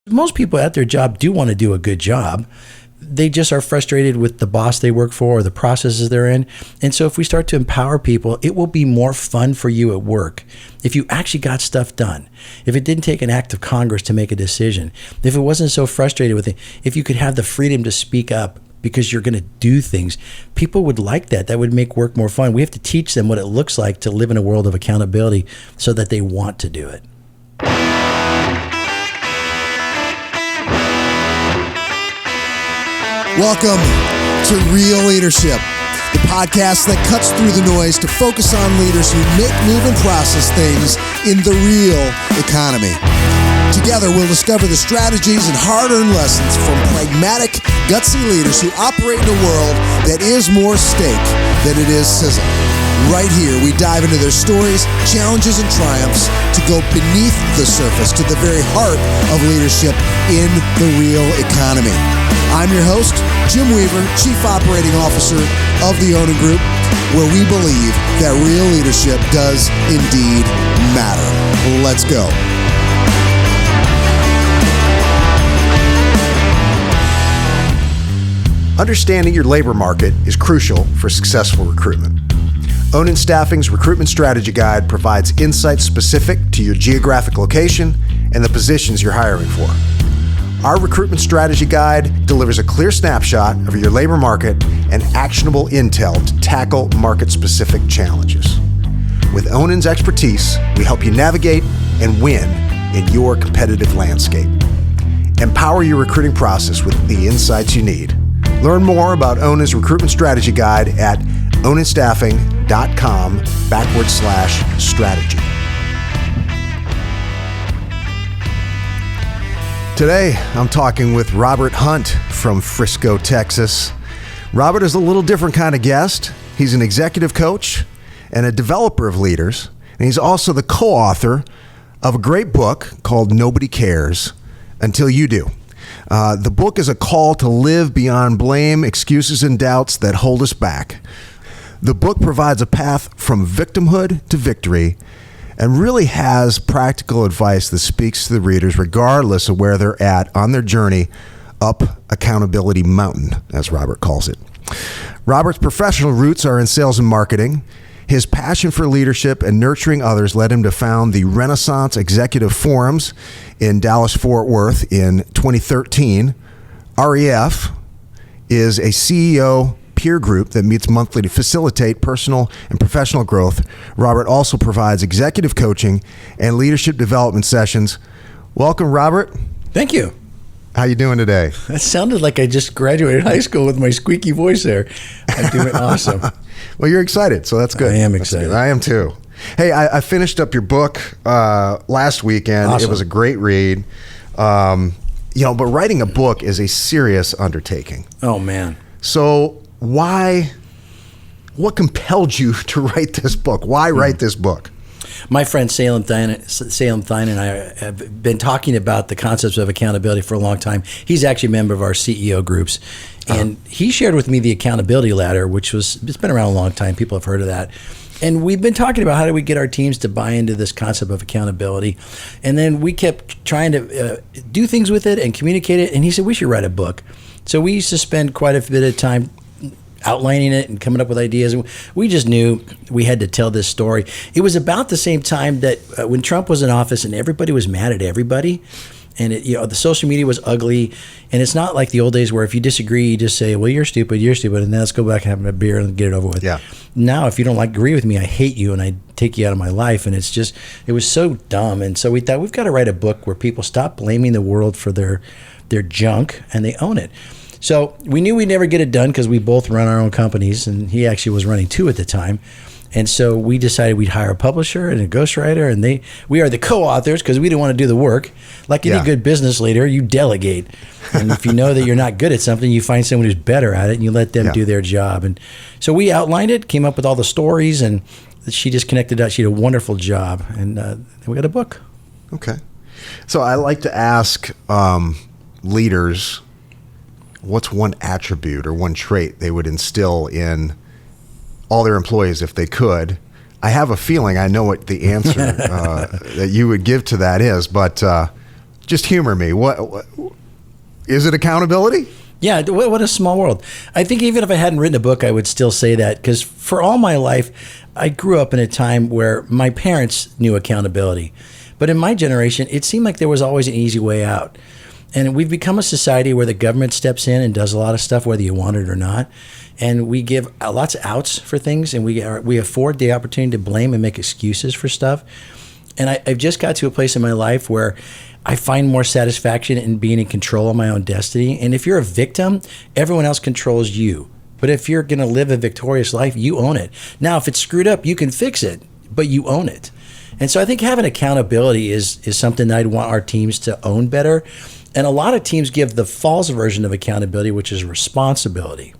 Most people at their job do want to do a good job. They just are frustrated with the boss they work for or the processes they're in. And so if we start to empower people, it will be more fun for you at work. If you actually got stuff done, if it didn't take an act of Congress to make a decision, if it wasn't so frustrated with it, if you could have the freedom to speak up because you're going to do things, people would like that. That would make work more fun. We have to teach them what it looks like to live in a world of accountability so that they want to do it. Welcome to Real Leadership, the podcast that cuts through the noise to focus on leaders who make, move, and process things in the real economy. Together, we'll discover the strategies and hard-earned lessons from pragmatic, gutsy leaders who operate in a world that is more steak than it is sizzle. Right here, we dive into their stories, challenges, and triumphs to go beneath the surface to the very heart of leadership in the real economy. I'm your host, Jim Weaver, Chief Operating Officer of the Onan Group, where we believe that real leadership does indeed matter. Let's go. Understanding your labor market is crucial for successful recruitment. Onan Staffing's Recruitment Strategy Guide provides insights specific to your geographic location and the positions you're hiring for. Our Recruitment Strategy Guide delivers a clear snapshot of your labor market and actionable intel to tackle market-specific challenges. With Onan's expertise, we help you navigate and win in your competitive landscape. Empower your recruiting process with the insights you need. Learn more about Onan's Recruitment Strategy Guide at onanstaffing.com/strategy. Today, I'm talking with Robert Hunt from Frisco, Texas. Robert is a little different kind of guest. He's an executive coach and a developer of leaders, and he's also the co-author of a great book called Nobody Cares Until You Do. The book is a call to live beyond blame, excuses, and doubts that hold us back. The book provides a path from victimhood to victory and really has practical advice that speaks to the readers regardless of where they're at on their journey up accountability mountain, as Robert calls it. Robert's professional roots are in sales and marketing. His passion for leadership and nurturing others led him to found the Renaissance Executive Forums in Dallas-Fort Worth in 2013. REF is a CEO peer group that meets monthly to facilitate personal and professional growth. Robert also provides executive coaching and leadership development sessions. Welcome, Robert. Thank you. How you doing today? That sounded like I just graduated high school with my squeaky voice there. I'm doing awesome. Well, you're excited, so that's good. I am excited. I am too. Hey, I finished up your book last weekend. Awesome. It was a great read. But writing a book is a serious undertaking. Oh, man. So what compelled you to write this book? Why write this book? My friend Salem Thine and I have been talking about the concepts of accountability for a long time. He's actually a member of our CEO groups. And he shared with me the accountability ladder, it's been around a long time. People have heard of that. And we've been talking about how do we get our teams to buy into this concept of accountability. And then we kept trying to do things with it and communicate it. And he said, we should write a book. So we used to spend quite a bit of time outlining it and coming up with ideas. And we just knew we had to tell this story. It was about the same time that when Trump was in office and everybody was mad at everybody. And the social media was ugly, and it's not like the old days where if you disagree, you just say, "Well, you're stupid," and then let's go back and have a beer and get it over with. Yeah. Now, if you don't agree with me, I hate you and I take you out of my life, and it was so dumb. And so we thought we've got to write a book where people stop blaming the world for their junk and they own it. So we knew we'd never get it done because we both run our own companies, and he actually was running two at the time. And so we decided we'd hire a publisher and a ghostwriter, and we are the co-authors because we didn't want to do the work. Like any good business leader, you delegate. And if you know that you're not good at something, you find someone who's better at it, and you let them do their job. And so we outlined it, came up with all the stories, and she just connected out. She did a wonderful job, and then we got a book. Okay. So I like to ask leaders, what's one attribute or one trait they would instill in all their employees if they could? I have a feeling I know what the answer that you would give to that is, but Just humor me. What is it? Accountability? Yeah, what a small world. I think even if I hadn't written a book, I would still say that, because for all my life, I grew up in a time where my parents knew accountability. But in my generation, it seemed like there was always an easy way out. And we've become a society where the government steps in and does a lot of stuff, whether you want it or not. And we give lots of outs for things, and we afford the opportunity to blame and make excuses for stuff. And I've just got to a place in my life where I find more satisfaction in being in control of my own destiny. And if you're a victim, everyone else controls you. But if you're going to live a victorious life, you own it. Now, if it's screwed up, you can fix it, but you own it. And so I think having accountability is something that I'd want our teams to own better. And a lot of teams give the false version of accountability, which is responsibility.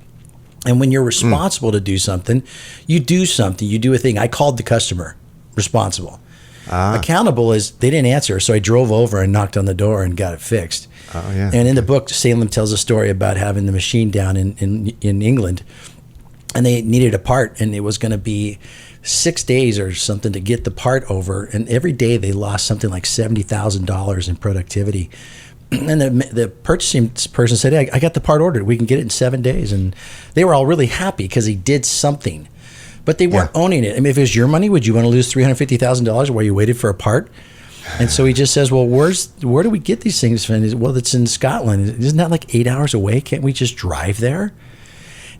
And when you're responsible to do something, you do something, you do a thing. I called the customer responsible. Accountable is they didn't answer, so I drove over and knocked on the door and got it fixed. Oh, yeah. And in the book, Salem tells a story about having the machine down in England, and they needed a part, and it was going to be 6 days or something to get the part over. And every day they lost something like $70,000 in productivity. And the purchasing person said, hey, I got the part ordered. We can get it in 7 days. And they were all really happy because he did something. But they weren't owning it. I mean, if it was your money, would you want to lose $350,000 while you waited for a part? And so he just says, well, where do we get these things from? Well, it's in Scotland. Isn't that like 8 hours away? Can't we just drive there?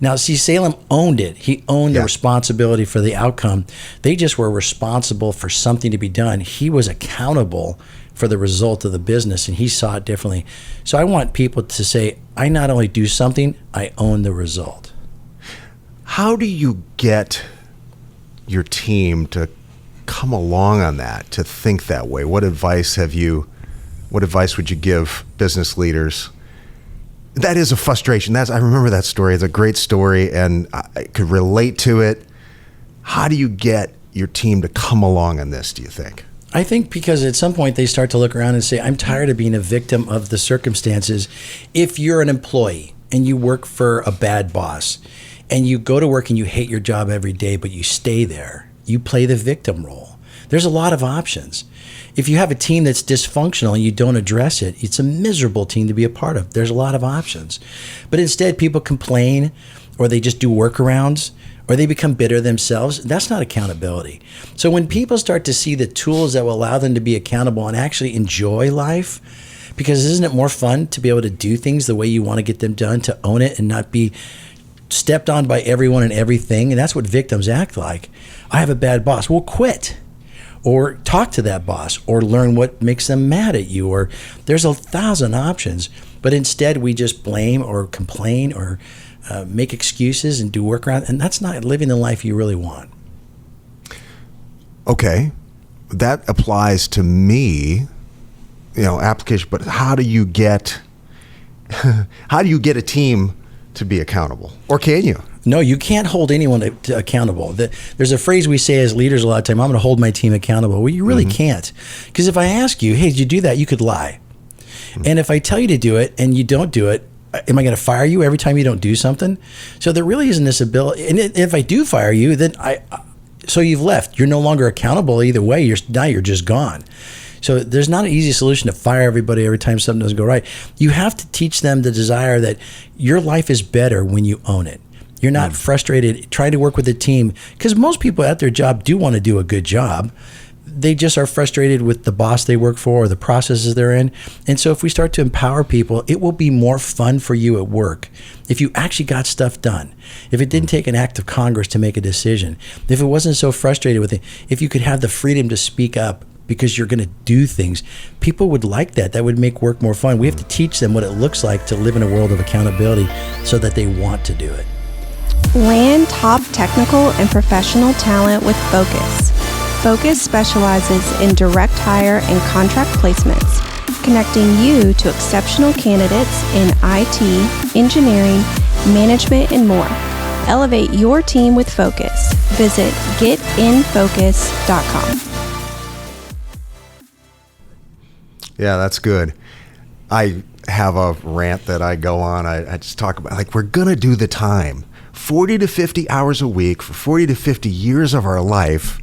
Now, see, Salem owned it. He owned the responsibility for the outcome. They just were responsible for something to be done. He was accountable for the result of the business, and he saw it differently. So I want people to say, I not only do something, I own the result. How do you get your team to come along on that, to think that way? What advice would you give business leaders? That is a frustration. I remember that story. It's a great story, and I could relate to it. How do you get your team to come along on this, do you think? I think because at some point they start to look around and say, I'm tired of being a victim of the circumstances. If you're an employee and you work for a bad boss and you go to work and you hate your job every day, but you stay there, you play the victim role. There's a lot of options. If you have a team that's dysfunctional and you don't address it, it's a miserable team to be a part of. There's a lot of options. But instead, people complain, or they just do workarounds, or they become bitter themselves. That's not accountability. So when people start to see the tools that will allow them to be accountable and actually enjoy life, because isn't it more fun to be able to do things the way you want to get them done, to own it and not be stepped on by everyone and everything? And that's what victims act like. I have a bad boss. Well, quit. Or talk to that boss, or learn what makes them mad at you, or there's 1,000 options. But instead, we just blame or complain or make excuses and do workaround, and that's not living the life you really want. Okay, that applies to me, application. But how do you get a team to be accountable, or can you? No, you can't hold anyone accountable. There's a phrase we say as leaders a lot of time, I'm going to hold my team accountable. Well, you really can't. Because if I ask you, hey, did you do that? You could lie. And if I tell you to do it and you don't do it, am I going to fire you every time you don't do something? So there really isn't this ability. And if I do fire you, then so you've left. You're no longer accountable either way. Now you're just gone. So there's not an easy solution to fire everybody every time something doesn't go right. You have to teach them the desire that your life is better when you own it. You're not frustrated trying to work with a team, because most people at their job do want to do a good job. They just are frustrated with the boss they work for or the processes they're in. And so if we start to empower people, it will be more fun for you at work if you actually got stuff done. If it didn't take an act of Congress to make a decision, if it wasn't so frustrated with it, if you could have the freedom to speak up because you're going to do things, people would like that. That would make work more fun. We have to teach them what it looks like to live in a world of accountability so that they want to do it. Land top technical and professional talent with Focus. Focus specializes in direct hire and contract placements, connecting you to exceptional candidates in IT, engineering, management, and more. Elevate your team with Focus. Visit getinfocus.com. Yeah, that's good. I have a rant that I go on. I just talk about, we're going to do the time. 40 to 50 hours a week for 40 to 50 years of our life.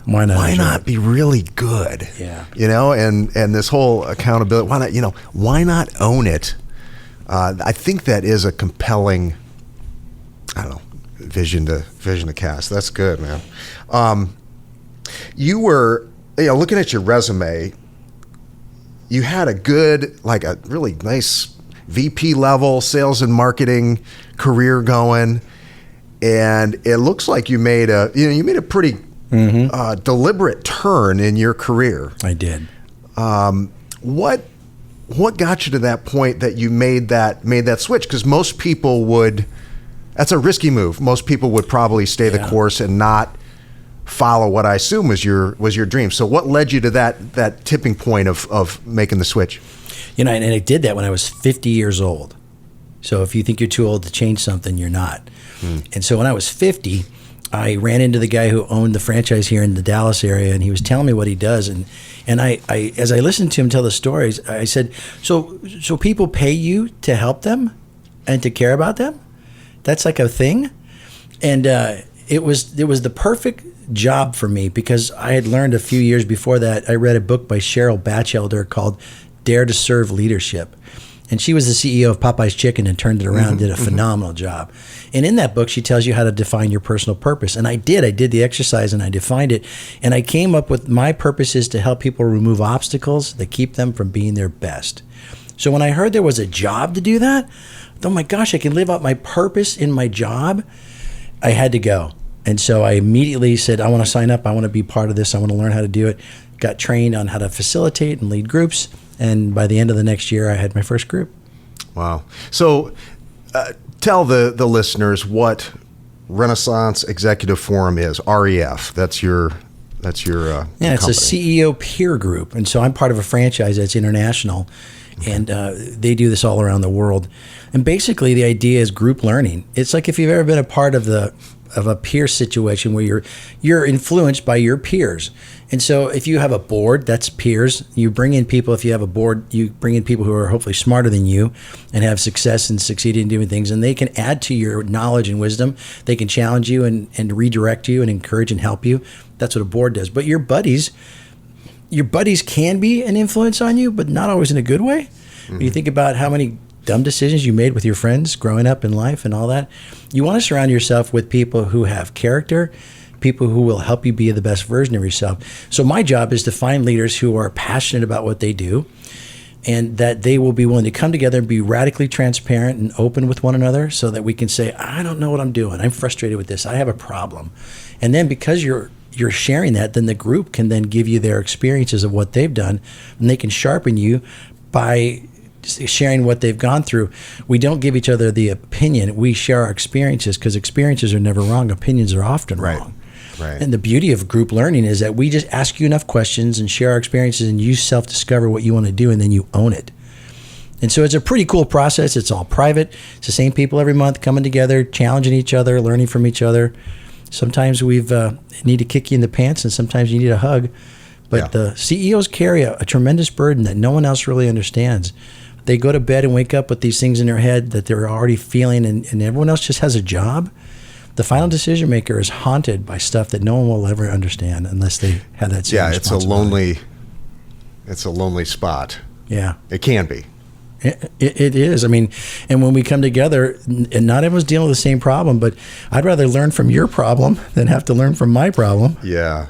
Why not? Why not be really good? Yeah. You know, and this whole accountability, why not, why not own it? I think that is a compelling, I don't know, vision to cast. That's good, man. You were, looking at your resume, you had a good, like a really nice VP level sales and marketing career going, and it looks like you made a pretty deliberate turn in your career. I did. What got you to that point that you made that switch? Because most people would. That's a risky move. Most people would probably stay the course and not follow what I assume was your dream. So what led you to that tipping point of making the switch? And I did that when I was 50 years old. So if you think you're too old to change something, you're not. And so when I was 50, I ran into the guy who owned the franchise here in the Dallas area, and he was telling me what he does. And I as I listened to him tell the stories, I said, so people pay you to help them and to care about them? That's like a thing? And it was the perfect job for me, because I had learned a few years before that. I read a book by Cheryl Batchelder called Dare to Serve Leadership. And she was the CEO of Popeye's Chicken and turned it around and did a phenomenal job. And in that book, she tells you how to define your personal purpose. And I did the exercise and I defined it. And I came up with my purpose is to help people remove obstacles that keep them from being their best. So when I heard there was a job to do that, oh my gosh, I can live out my purpose in my job. I had to go. And so I immediately said, I want to sign up. I want to be part of this. I want to learn how to do it. Got trained on how to facilitate and lead groups. And by the end of the next year, I had my first group. Wow. So tell the listeners what Renaissance Executive Forum is, REF. That's your company. It's a CEO peer group. And so I'm part of a franchise that's international. And they do this all around the world. And basically the idea is group learning. It's like if you've ever been a part of a peer situation where you're influenced by your peers. And so if you have a board, that's peers. You bring in people, if you have a board, you bring in people who are hopefully smarter than you and have success and succeed in doing things. And they can add to your knowledge and wisdom. They can challenge you and redirect you and encourage and help you. That's what a board does. But your buddies can be an influence on you, but not always in a good way. Mm-hmm. When you think about how many dumb decisions you made with your friends growing up in life and all that, you want to surround yourself with people who have character, people who will help you be the best version of yourself. So my job is to find leaders who are passionate about what they do, and that they will be willing to come together and be radically transparent and open with one another, so that we can say, I don't know what I'm doing. I'm frustrated with this. I have a problem. And then because you're sharing that, then the group can then give you their experiences of what they've done, and they can sharpen you by sharing what they've gone through. We don't give each other the opinion. We share our experiences, because experiences are never wrong. Opinions are often wrong. Right. And the beauty of group learning is that we just ask you enough questions and share our experiences, and you self-discover what you want to do, and then you own it. And so it's a pretty cool process. It's all private. It's the same people every month coming together, challenging each other, learning from each other. Sometimes we need to kick you in the pants, and sometimes you need a hug. But the CEOs carry a tremendous burden that no one else really understands. They go to bed and wake up with these things in their head that they're already feeling, and everyone else just has a job. The final decision maker is haunted by stuff that no one will ever understand unless they have that same responsibility. It's a lonely spot. Yeah. It can be. It is. I mean, and when we come together, and not everyone's dealing with the same problem, but I'd rather learn from your problem than have to learn from my problem. Yeah.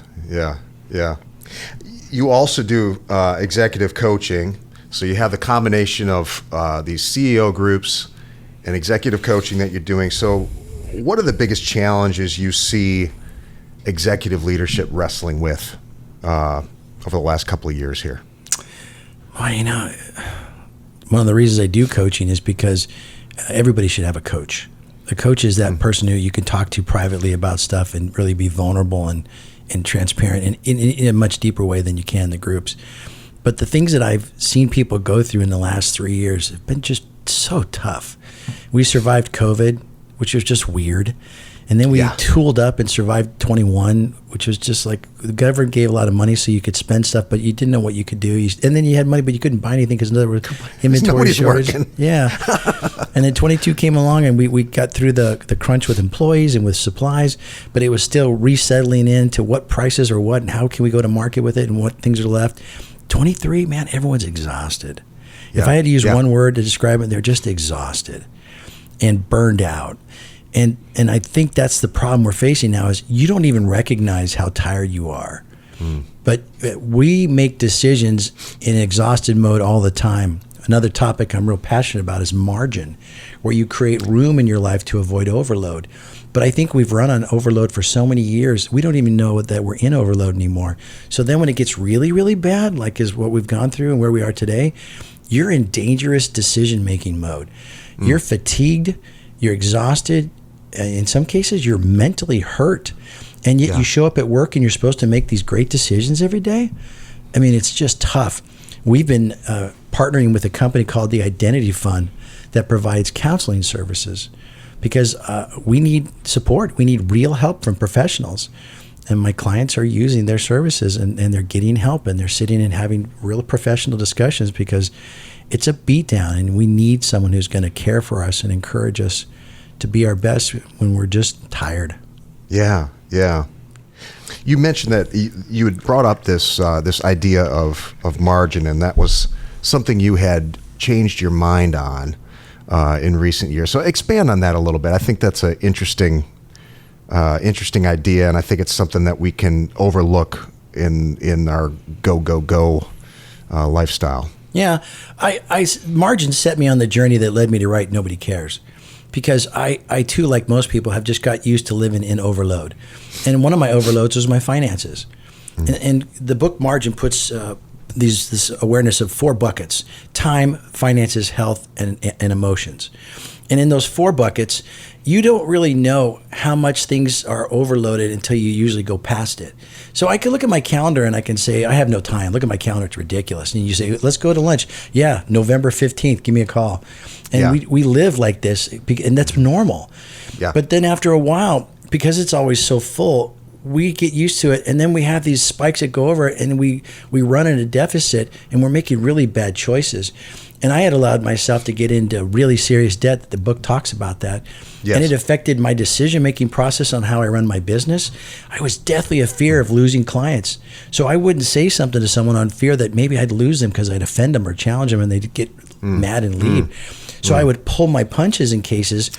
You also do executive coaching. So you have the combination of these CEO groups and executive coaching that you're doing. So what are the biggest challenges you see executive leadership wrestling with over the last couple of years here? Well, one of the reasons I do coaching is because everybody should have a coach. A coach is that person who you can talk to privately about stuff and really be vulnerable and transparent in a much deeper way than you can in the groups. But the things that I've seen people go through in the last 3 years have been just so tough. We survived COVID, which was just weird. And then we tooled up and survived 21, which was just like the government gave a lot of money so you could spend stuff, but you didn't know what you could do. And then you had money, but you couldn't buy anything because there was inventory shortage. Working. Yeah. And then 22 came along, and we got through the crunch with employees and with supplies, but it was still resettling into what prices are what and how can we go to market with it and what things are left. 23, man, everyone's exhausted. If I had to use one word to describe it, they're just exhausted and burned out. And I think that's the problem we're facing now is you don't even recognize how tired you are. But we make decisions in exhausted mode all the time. Another topic I'm real passionate about is margin, where you create room in your life to avoid overload. But I think we've run on overload for so many years, we don't even know that we're in overload anymore. So then when it gets really, really bad, like is what we've gone through and where we are today, you're in dangerous decision-making mode. You're fatigued, you're exhausted. In some cases, you're mentally hurt. And yet you show up at work and you're supposed to make these great decisions every day. I mean, it's just tough. We've been partnering with a company called the Identity Fund that provides counseling services because we need support. We need real help from professionals. And my clients are using their services and they're getting help and they're sitting and having real professional discussions because it's a beatdown and we need someone who's going to care for us and encourage us to be our best when we're just tired. Yeah. You mentioned that you had brought up this idea of margin, and that was something you had changed your mind on in recent years. So expand on that a little bit. I think that's an interesting idea, and I think it's something that we can overlook in our go lifestyle. Yeah, margin set me on the journey that led me to write Nobody Cares. Because I too, like most people, have just got used to living in overload. And one of my overloads was my finances. And the book Margin puts this awareness of 4 buckets: time, finances, health, and emotions. And in those 4 buckets, you don't really know how much things are overloaded until you usually go past it. So I can look at my calendar and I can say, I have no time. Look at my calendar, it's ridiculous. And you say, let's go to lunch. Yeah, November 15th, give me a call. And we live like this, and that's normal. Yeah. But then after a while, because it's always so full, we get used to it, and then we have these spikes that go over it, and we run in a deficit, and we're making really bad choices. And I had allowed myself to get into really serious debt. The book talks about that. Yes. And it affected my decision-making process on how I run my business. I was deathly a fear of losing clients. So I wouldn't say something to someone on fear that maybe I'd lose them because I'd offend them or challenge them and they'd get mad and leave. So I would pull my punches in cases,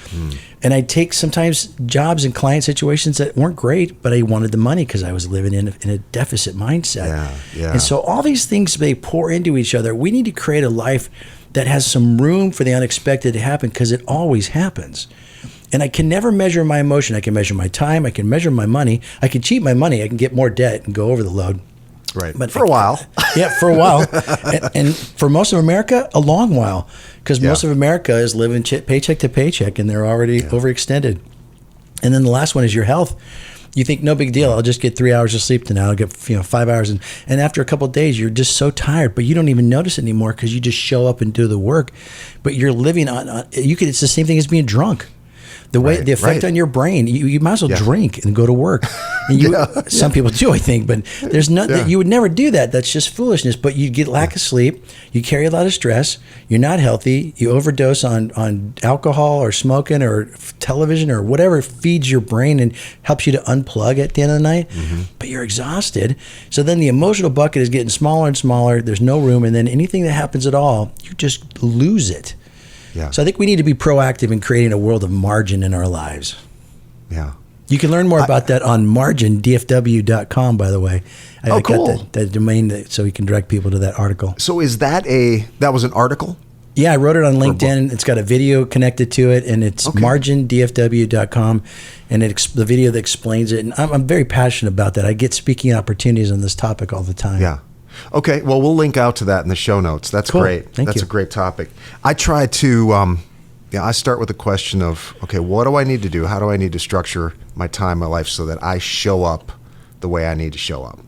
and I'd take sometimes jobs in client situations that weren't great, but I wanted the money because I was living in a deficit mindset. And so all these things, they pour into each other. We need to create a life that has some room for the unexpected to happen because it always happens. And I can never measure my emotion. I can measure my time. I can measure my money. I can cheat my money. I can get more debt and go over the load. Right. But for a while. Yeah, for a while. And for most of America, a long while. Because most of America is living paycheck to paycheck, and they're already overextended. And then the last one is your health. You think, no big deal. I'll just get 3 hours of sleep tonight. I'll get 5 hours. And after a couple of days, you're just so tired, but you don't even notice it anymore because you just show up and do the work. But you're living on it's the same thing as being drunk. The effect on your brain, you might as well drink and go to work. And some people do, I think, but there's nothing, you would never do that. That's just foolishness. But you get lack of sleep, you carry a lot of stress, you're not healthy, you overdose on alcohol or smoking or television or whatever feeds your brain and helps you to unplug at the end of the night. But you're exhausted. So then the emotional bucket is getting smaller and smaller. There's no room. And then anything that happens at all, you just lose it. Yeah. So I think we need to be proactive in creating a world of margin in our lives. Yeah. You can learn more about that on margindfw.com, by the way. I cool. got that domain so we can direct people to that article. So is that that was an article? Yeah, I wrote it on LinkedIn. It's got a video connected to it, and it's margindfw.com, and the video that explains it. And I'm very passionate about that. I get speaking opportunities on this topic all the time. Yeah. Okay, well, we'll link out to that in the show notes. That's cool. Great. Thank you. That's a great topic. I try to, I start with the question of, okay, what do I need to do? How do I need to structure my time, my life, so that I show up the way I need to show up?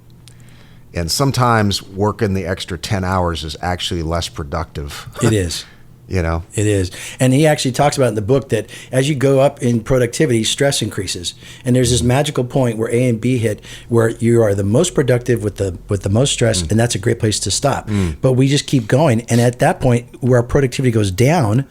And sometimes working the extra 10 hours is actually less productive. It is. You know, it is. And he actually talks about in the book that as you go up in productivity, stress increases. And there's this magical point where A and B hit where you are the most productive with the most stress, and that's a great place to stop. But we just keep going. And at that point where our productivity goes down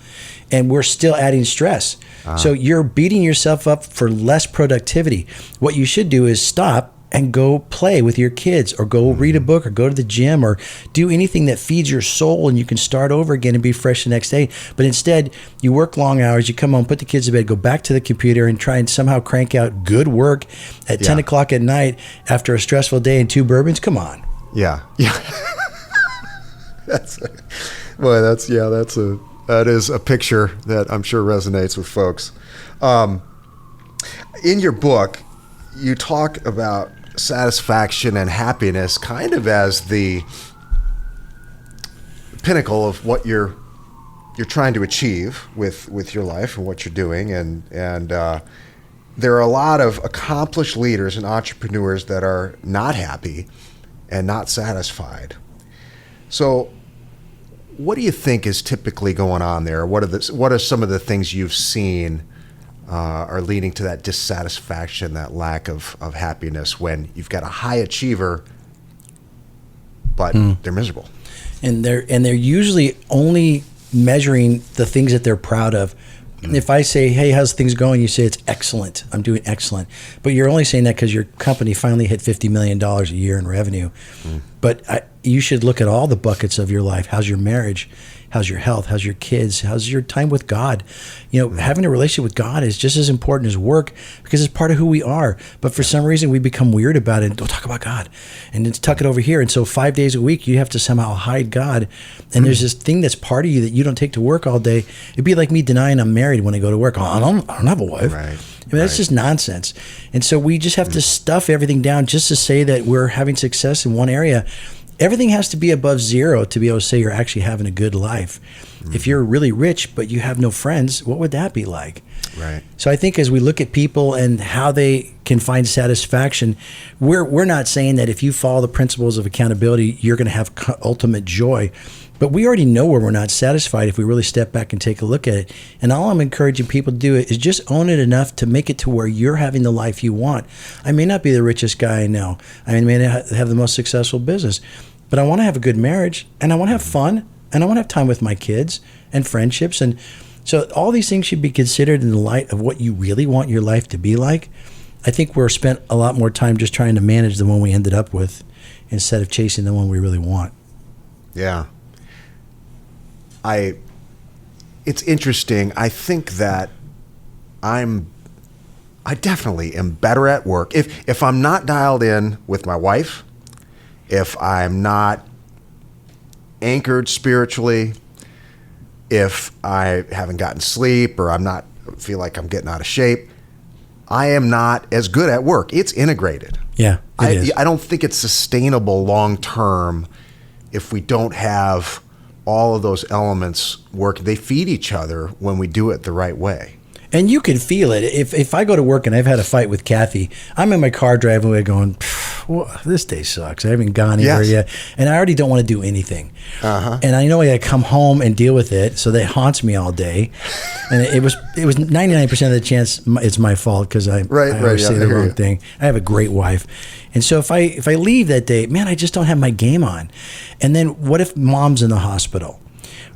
and we're still adding stress. So you're beating yourself up for less productivity. What you should do is stop and go play with your kids, or go read a book, or go to the gym, or do anything that feeds your soul, and you can start over again and be fresh the next day. But instead, you work long hours, you come home, put the kids to bed, go back to the computer and try and somehow crank out good work at 10 o'clock at night after a stressful day and 2 bourbons. Come on. Yeah. That is a picture that I'm sure resonates with folks. In your book, you talk about satisfaction and happiness kind of as the pinnacle of what you're trying to achieve with your life and what you're doing, and there are a lot of accomplished leaders and entrepreneurs that are not happy and not satisfied. So what do you think is typically going on there? What are some of the things you've seen are leading to that dissatisfaction, that lack of happiness when you've got a high achiever, but they're miserable? And they're usually only measuring the things that they're proud of. If I say, hey, how's things going? You say, it's excellent. I'm doing excellent. But you're only saying that because your company finally hit $50 million a year in revenue. But you should look at all the buckets of your life. How's your marriage? How's your health? How's your kids? How's your time with God? Having a relationship with God is just as important as work because it's part of who we are. But for some reason, we become weird about it. Don't talk about God. And then tuck it over here. And so 5 days a week, you have to somehow hide God. And there's this thing that's part of you that you don't take to work all day. It'd be like me denying I'm married when I go to work. I don't have a wife. Right. That's just nonsense. And so we just have to stuff everything down just to say that we're having success in one area. Everything has to be above zero to be able to say you're actually having a good life. If you're really rich but you have no friends, what would that be like? Right. So I think as we look at people and how they can find satisfaction, we're not saying that if you follow the principles of accountability, you're going to have ultimate joy. But we already know where we're not satisfied if we really step back and take a look at it. And all I'm encouraging people to do is just own it enough to make it to where you're having the life you want. I may not be the richest guy I know. I may not have the most successful business, but I want to have a good marriage, and I want to have fun, and I want to have time with my kids and friendships. And so all these things should be considered in the light of what you really want your life to be like. I think we're spent a lot more time just trying to manage the one we ended up with instead of chasing the one we really want. Yeah. It's interesting. I think that I definitely am better at work. If I'm not dialed in with my wife, if I'm not anchored spiritually, if I haven't gotten sleep, or feel like I'm getting out of shape, I am not as good at work. It's integrated. Yeah, it is. I don't think it's sustainable long term if we don't have all of those elements work. They feed each other when we do it the right way. And you can feel it. If I go to work and I've had a fight with Kathy, I'm in my car driving away going, well, this day sucks. I haven't gone anywhere yet. And I already don't want to do anything. And I know I got to come home and deal with it. So that haunts me all day. And it was 99% of the chance it's my fault because I always say the wrong thing. I have a great wife. And so if I leave that day, man, I just don't have my game on. And then what if mom's in the hospital?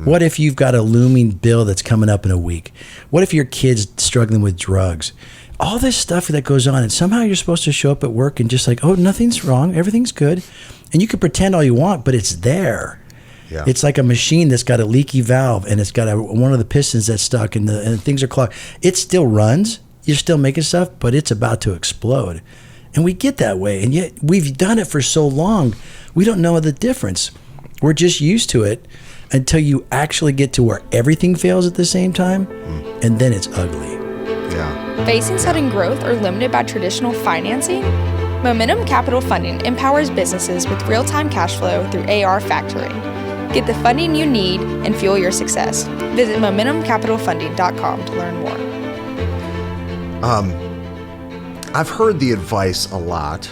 What if you've got a looming bill that's coming up in a week? What if your kid's struggling with drugs? All this stuff that goes on, and somehow you're supposed to show up at work and just like, oh, nothing's wrong, everything's good. And you can pretend all you want, but it's there. Yeah. It's like a machine that's got a leaky valve and it's got one of the pistons that's stuck and things are clogged. It still runs, you're still making stuff, but it's about to explode. And we get that way, and yet we've done it for so long, we don't know the difference. We're just used to it until you actually get to where everything fails at the same time, and then it's ugly. Yeah. Facing sudden growth or limited by traditional financing? Momentum Capital Funding empowers businesses with real-time cash flow through AR factoring. Get the funding you need and fuel your success. Visit MomentumCapitalFunding.com to learn more. I've heard the advice a lot.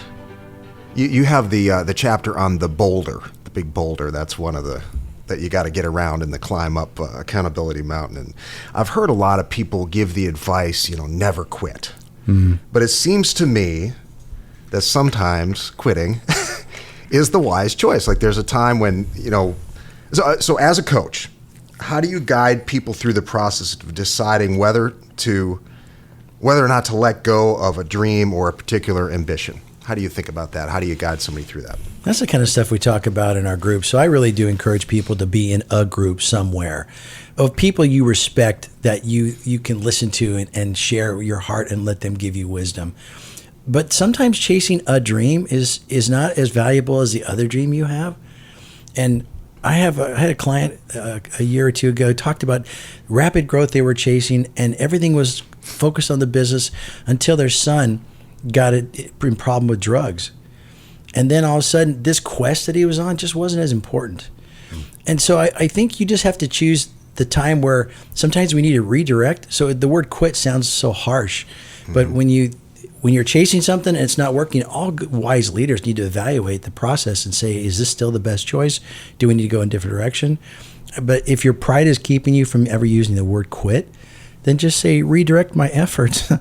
You have the chapter on the boulder, the big boulder. That's one of the that you got to get around in the climb up accountability mountain. And I've heard a lot of people give the advice, never quit. But it seems to me that sometimes quitting is the wise choice. Like there's a time when, so as a coach, how do you guide people through the process of deciding whether or not to let go of a dream or a particular ambition? How do you think about that? How do you guide somebody through that? That's the kind of stuff we talk about in our group. So I really do encourage people to be in a group somewhere of people you respect that you can listen to and share your heart and let them give you wisdom. But sometimes chasing a dream is not as valuable as the other dream you have. And I had a client a year or two ago talked about rapid growth they were chasing, and everything was focused on the business until their son got a problem with drugs. And then all of a sudden, this quest that he was on just wasn't as important. And so I think you just have to choose the time where sometimes we need to redirect. So the word quit sounds so harsh, but when you're chasing something and it's not working, all wise leaders need to evaluate the process and say, is this still the best choice? Do we need to go in a different direction? But if your pride is keeping you from ever using the word quit, then just say, redirect my efforts.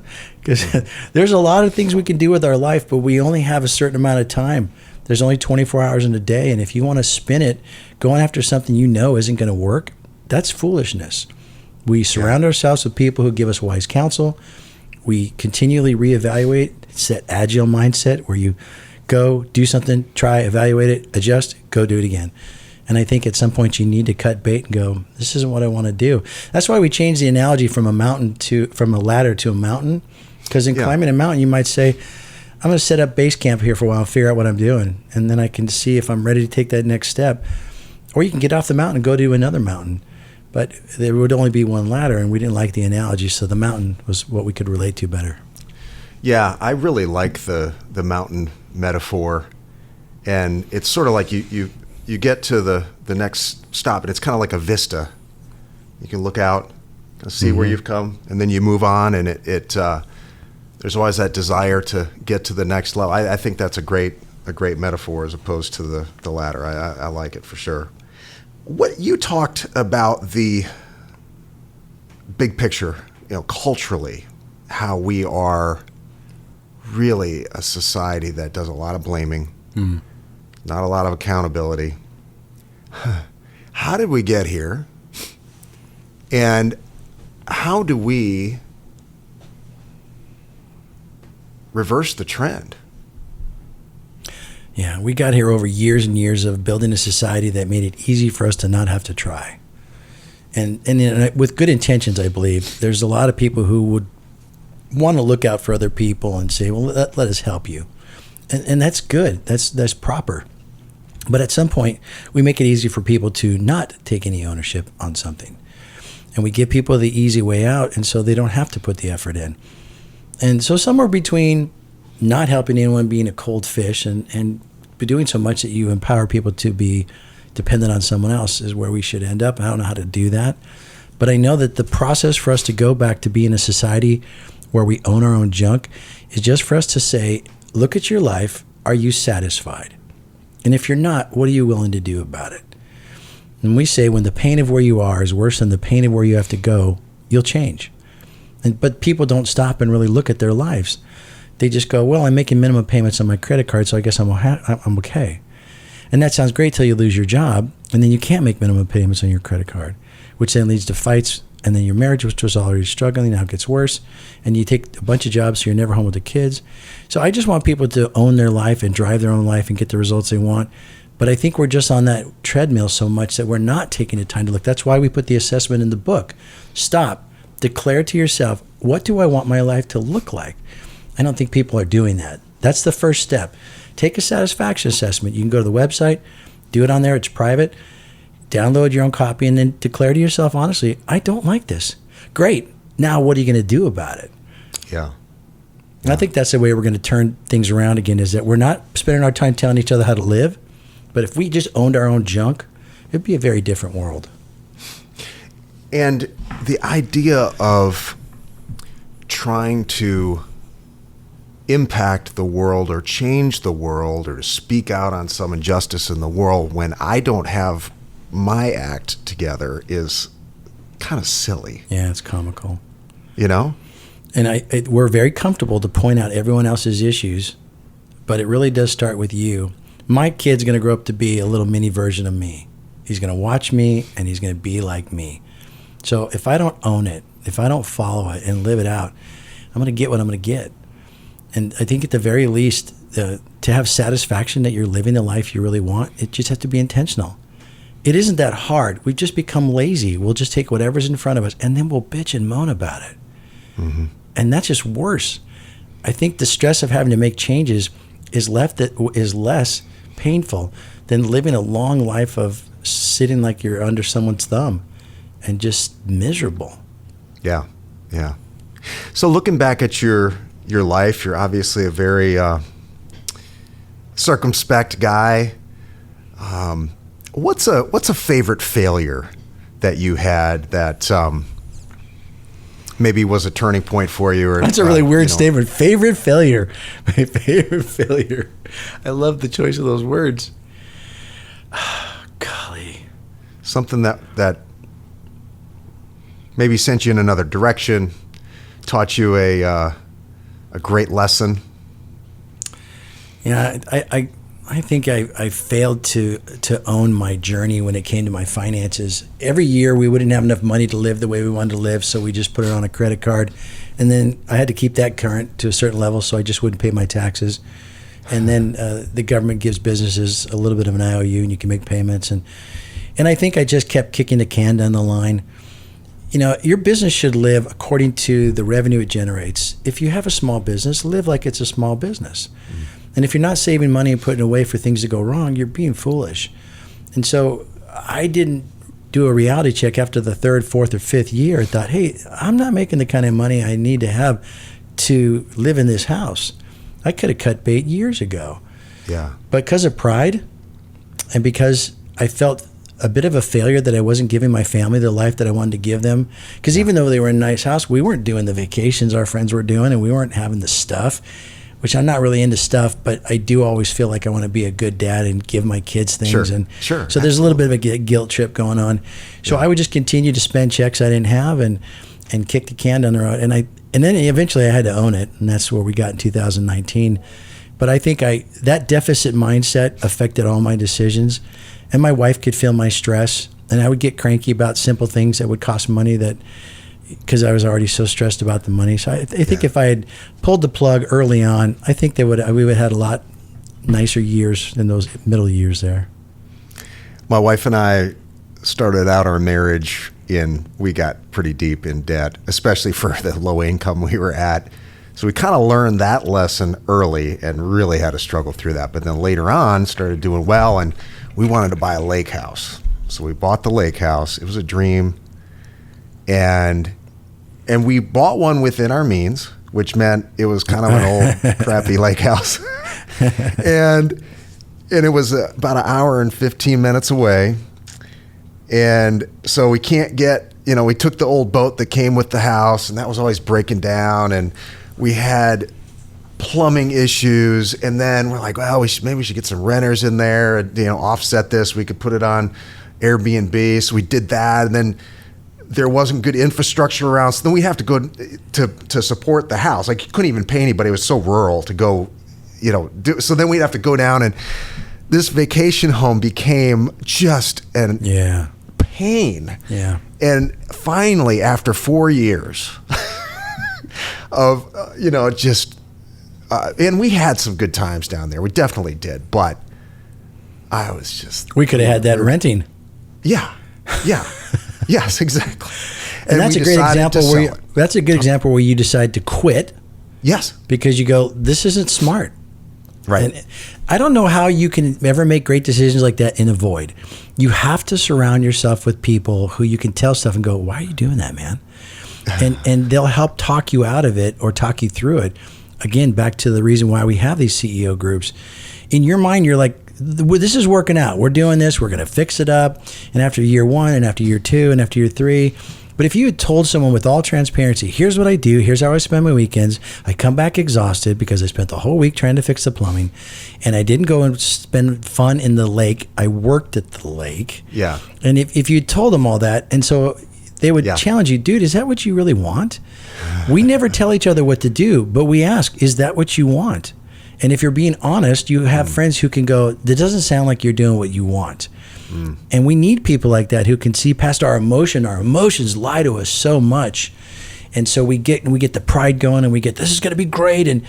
Because there's a lot of things we can do with our life, but we only have a certain amount of time. There's only 24 hours in a day. And if you want to spin it, going after something isn't going to work, that's foolishness. We surround ourselves with people who give us wise counsel. We continually reevaluate. It's that agile mindset where you go, do something, try, evaluate it, adjust, go do it again. And I think at some point you need to cut bait and go, this isn't what I want to do. That's why we changed the analogy from a ladder to a mountain. Because in climbing a mountain, you might say, I'm going to set up base camp here for a while and figure out what I'm doing. And then I can see if I'm ready to take that next step. Or you can get off the mountain and go to another mountain. But there would only be one ladder, and we didn't like the analogy, so the mountain was what we could relate to better. Yeah, I really like the mountain metaphor. And it's sort of like you get to the next stop, and it's kind of like a vista. You can look out, see where you've come, and then you move on, and there's always that desire to get to the next level. I think that's a great metaphor as opposed to the ladder. I like it for sure. What you talked about the big picture, culturally, how we are really a society that does a lot of blaming, not a lot of accountability. How did we get here? And how do we reverse the trend? Yeah, we got here over years and years of building a society that made it easy for us to not have to try. And with good intentions, I believe, there's a lot of people who would want to look out for other people and say, well, let us help you. And that's good. That's proper. But at some point, we make it easy for people to not take any ownership on something. And we give people the easy way out, and so they don't have to put the effort in. And so somewhere between not helping anyone, being a cold fish, and doing so much that you empower people to be dependent on someone else is where we should end up. I don't know how to do that. But I know that the process for us to go back to being a society where we own our own junk is just for us to say, look at your life. Are you satisfied? And if you're not, what are you willing to do about it? And we say when the pain of where you are is worse than the pain of where you have to go, you'll change. But people don't stop and really look at their lives. They just go, well, I'm making minimum payments on my credit card, so I guess I'm okay. And that sounds great till you lose your job, and then you can't make minimum payments on your credit card, which then leads to fights, and then your marriage, which was already struggling, now gets worse, and you take a bunch of jobs so you're never home with the kids. So I just want people to own their life and drive their own life and get the results they want. But I think we're just on that treadmill so much that we're not taking the time to look. That's why we put the assessment in the book. Stop. Declare to yourself, what do I want my life to look like? I don't think people are doing that. That's the first step. Take a satisfaction assessment. You can go to the website, do it on there. It's private. Download your own copy and then declare to yourself, honestly, I don't like this. Great. Now what are you going to do about it? Yeah. And I think that's the way we're going to turn things around again, is that we're not spending our time telling each other how to live. But if we just owned our own junk, it'd be a very different world. And the idea of trying to impact the world or change the world or to speak out on some injustice in the world when I don't have my act together is kind of silly. Yeah, it's comical. You know? And we're very comfortable to point out everyone else's issues, but it really does start with you. My kid's going to grow up to be a little mini version of me. He's going to watch me, and he's going to be like me. So if I don't own it, if I don't follow it and live it out, I'm going to get what I'm going to get. And I think at the very least, to have satisfaction that you're living the life you really want, it just has to be intentional. It isn't that hard. We've just become lazy. We'll just take whatever's in front of us, and then we'll bitch and moan about it. Mm-hmm. And that's just worse. I think the stress of having to make changes is less painful than living a long life of sitting like you're under someone's thumb and just miserable. Yeah, yeah. So looking back at your life, you're obviously a very circumspect guy. What's a favorite failure that you had that maybe was a turning point for you? Or that's a really weird statement. Favorite failure. My favorite failure. I love the choice of those words. Golly. Something that maybe sent you in another direction, taught you a great lesson. Yeah, I think I failed to own my journey when it came to my finances. Every year we wouldn't have enough money to live the way we wanted to live, so we just put it on a credit card. And then I had to keep that current to a certain level, so I just wouldn't pay my taxes. And then the government gives businesses a little bit of an IOU, and you can make payments. And I think I just kept kicking the can down the line. You know, your business should live according to the revenue it generates. If you have a small business, live like it's a small business. And if you're not saving money and putting away for things that go wrong, you're being foolish. And so I didn't do a reality check after the third, fourth, or fifth year. I thought, hey, I'm not making the kind of money I need to have to live in this house. I could have cut bait years ago. Yeah. But because of pride and because I felt a bit of a failure that I wasn't giving my family the life that I wanted to give them, because even though they were in a nice house, we weren't doing the vacations our friends were doing, and we weren't having the stuff, which I'm not really into stuff, but I do always feel like I want to be a good dad and give my kids things. Sure. So there's a little bit of a guilt trip going on. So I would just continue to spend checks I didn't have and kick the can down the road. And then eventually I had to own it, and that's where we got in 2019. But I think that deficit mindset affected all my decisions, and my wife could feel my stress, and I would get cranky about simple things that would cost money because I was already so stressed about the money. So I think if I had pulled the plug early on, I think we would have had a lot nicer years than those middle years there. My wife and I started out our marriage we got pretty deep in debt, especially for the low income we were at. So we kind of learned that lesson early and really had to struggle through that. But then later on started doing well, and we wanted to buy a lake house. So we bought the lake house. It was a dream. And we bought one within our means, which meant it was kind of an old crappy lake house. and it was about an hour and 15 minutes away. And so we can't we took the old boat that came with the house, and that was always breaking down, and we had plumbing issues. And then we're like, well, maybe we should get some renters in there and, offset this. We could put it on Airbnb. So we did that. And then there wasn't good infrastructure around. So then we have to go to support the house. Like, you couldn't even pay anybody. It was so rural to go, so then we'd have to go down, and this vacation home became just an pain. Yeah. And finally, after 4 years of, and we had some good times down there. We definitely did. But I was just... We could have had that renting. Yeah. Yes, exactly. And that's a great example that's a good example where you decide to quit. Yes. Because you go, this isn't smart. Right. And I don't know how you can ever make great decisions like that in a void. You have to surround yourself with people who you can tell stuff and go, why are you doing that, man? And they'll help talk you out of it or talk you through it. Again, back to the reason why we have these CEO groups. In your mind, you're like, this is working out. We're doing this. We're going to fix it up. And after year 1 and after year 2 and after year 3, But if you had told someone with all transparency, here's what I do, here's how I spend my weekends, I come back exhausted because I spent the whole week trying to fix the plumbing, and I didn't go and spend fun in the lake, I worked at the lake. Yeah. And if you told them all that, and so they would challenge you, dude, is that what you really want? We never tell each other what to do, but we ask, is that what you want? And if you're being honest, you have friends who can go, that doesn't sound like you're doing what you want. And we need people like that who can see past our emotion. Our emotions lie to us so much. And so we get the pride going, and we get, this is going to be great. And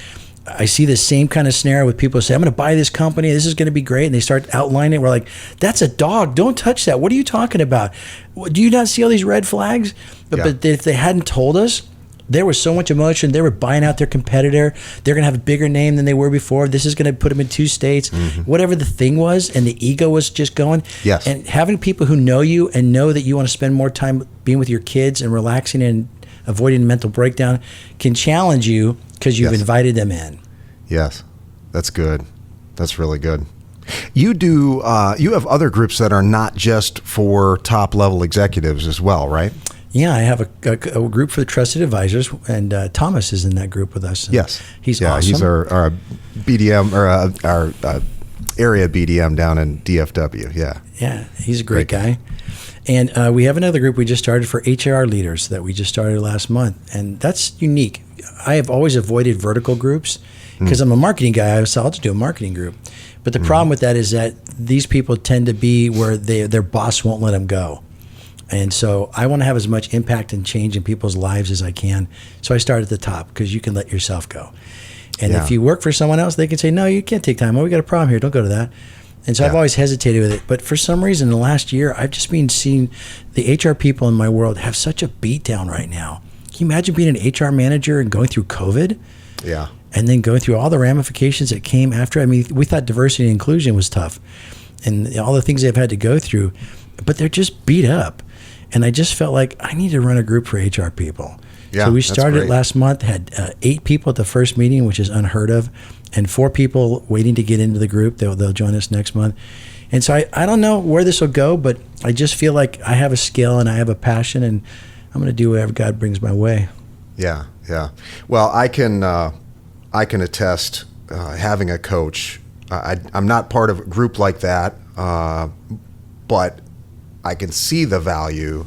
I see the same kind of scenario with people who say, I'm going to buy this company, this is going to be great. And they start outlining it. We're like, that's a dog. Don't touch that. What are you talking about? Do you not see all these red flags? But if they hadn't told us, there was so much emotion. They were buying out their competitor. They're going to have a bigger name than they were before. This is going to put them in 2 states. Whatever the thing was, and the ego was just going. Yes. And having people who know you and know that you want to spend more time being with your kids and relaxing and avoiding mental breakdown can challenge you because you've invited them in. Yes, that's good. That's really good. You do. You have other groups that are not just for top level executives as well, right? Yeah, I have a group for the trusted advisors, and Thomas is in that group with us. Yes, he's awesome. He's our BDM or our area BDM down in DFW. Yeah, he's a great guy. And we have another group we just started for HR leaders that we just started last month, and that's unique. I have always avoided vertical groups because I'm a marketing guy, so I'll just do a marketing group. But the problem with that is that these people tend to be where their boss won't let them go. And so I want to have as much impact and change in people's lives as I can. So I start at the top because you can let yourself go. And if you work for someone else, they can say, no, you can't take time. Oh, we got a problem here. Don't go to that. And so I've always hesitated with it. But for some reason, in the last year, I've just been seeing the HR people in my world have such a beat down right now. Can you imagine being an HR manager and going through COVID? Yeah. And then going through all the ramifications that came after. I mean, we thought diversity and inclusion was tough and all the things they've had to go through, but they're just beat up. And I just felt like I need to run a group for HR people. Yeah, so we started it last month, had 8 people at the first meeting, which is unheard of, and 4 people waiting to get into the group. They'll join us next month. And so I don't know where this will go, but I just feel like I have a skill and I have a passion, and I'm going to do whatever God brings my way. Yeah. Well, I can attest having a coach. I'm not part of a group like that, but I can see the value.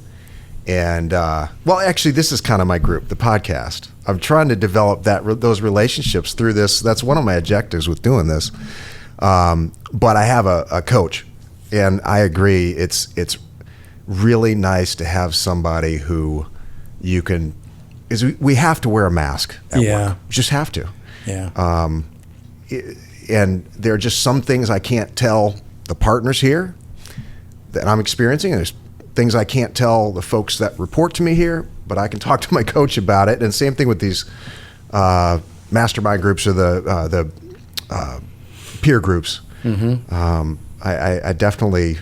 And well, actually, this is kind of my group, the podcast. I'm trying to develop those relationships through this. That's one of my objectives with doing this. But I have a coach, and I agree. It's really nice to have somebody who you can. We have to wear a mask at work. We just have to. Yeah. And there are just some things I can't tell the partners here that I'm experiencing, and there's things I can't tell the folks that report to me here, but I can talk to my coach about it. And same thing with these mastermind groups or the peer groups. I definitely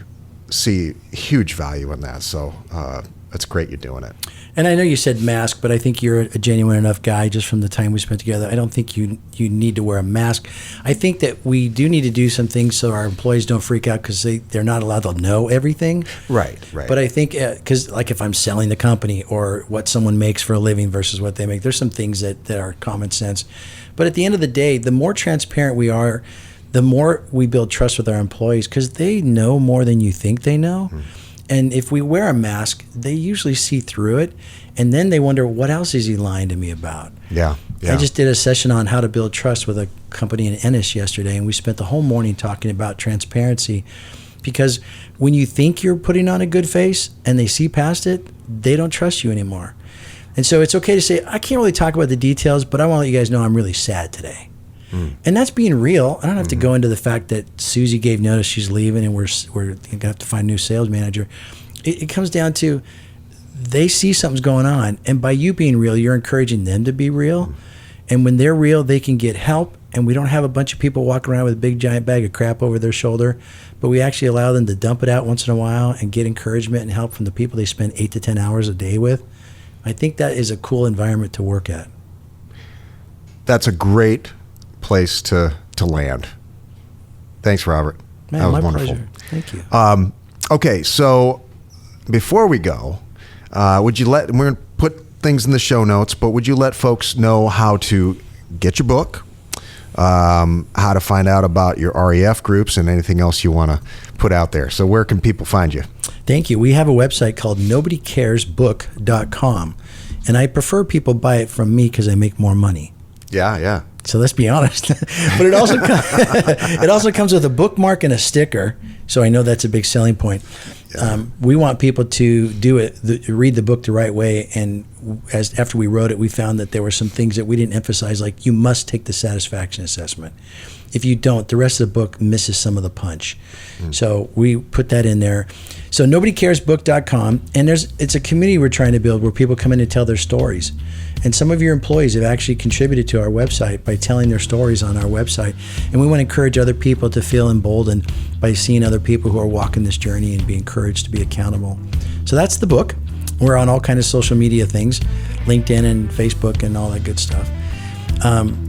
see huge value in that. So it's great you're doing it. And I know you said mask, but I think you're a genuine enough guy just from the time we spent together. I don't think you need to wear a mask. I think that we do need to do some things so our employees don't freak out because they're not allowed to know everything. Right. But I think, because like if I'm selling the company or what someone makes for a living versus what they make, there's some things that are common sense. But at the end of the day, the more transparent we are, the more we build trust with our employees because they know more than you think they know. And if we wear a mask, they usually see through it, and then they wonder, what else is he lying to me about? Yeah. I just did a session on how to build trust with a company in Ennis yesterday, and we spent the whole morning talking about transparency because when you think you're putting on a good face and they see past it, they don't trust you anymore. And so it's okay to say, I can't really talk about the details, but I want to let you guys know I'm really sad today. And that's being real. I don't have to go into the fact that Susie gave notice she's leaving and we're going to have to find a new sales manager. It comes down to they see something's going on. And by you being real, you're encouraging them to be real. And when they're real, they can get help. And we don't have a bunch of people walking around with a big giant bag of crap over their shoulder. But we actually allow them to dump it out once in a while and get encouragement and help from the people they spend 8 to 10 hours a day with. I think that is a cool environment to work at. That's a great place to land. Thanks, Robert. Man, that was my wonderful. pleasure. Thank you. Okay, so before we go, We're going to put things in the show notes, but would you let folks know how to get your book, how to find out about your REF groups, and anything else you want to put out there? So where can people find you? Thank you. We have a website called nobodycaresbook.com, and I prefer people buy it from me because I make more money. Yeah. So let's be honest. But it also it also comes with a bookmark and a sticker, so I know that's a big selling point. Yeah. We want people to read the book the right way, and after we wrote it, we found that there were some things that we didn't emphasize, like you must take the satisfaction assessment. If you don't, the rest of the book misses some of the punch. So we put that in there. So nobodycaresbook.com, and it's a community we're trying to build where people come in and tell their stories. And some of your employees have actually contributed to our website by telling their stories on our website. And we want to encourage other people to feel emboldened by seeing other people who are walking this journey and be encouraged to be accountable. So that's the book. We're on all kinds of social media things, LinkedIn and Facebook and all that good stuff. I'm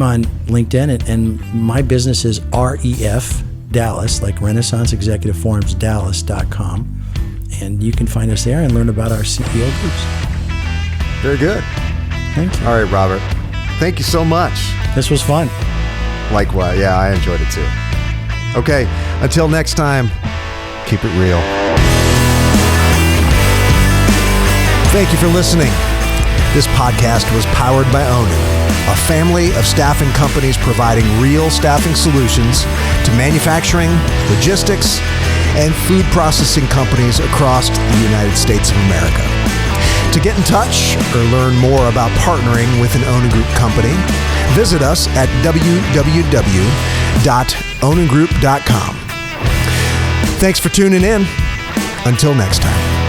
on LinkedIn, and my business is REF Dallas, like Renaissance Executive Forums Dallas.com. And you can find us there and learn about our CEO groups. Very good. Thank you. All right, Robert. Thank you so much. This was fun. Likewise. Yeah, I enjoyed it too. Okay, until next time, keep it real. Thank you for listening. This podcast was powered by Onin, a family of staffing companies providing real staffing solutions to manufacturing, logistics, and food processing companies across the United States of America. To get in touch or learn more about partnering with an Onin Group company, visit us at www.oningroup.com. Thanks for tuning in. Until next time.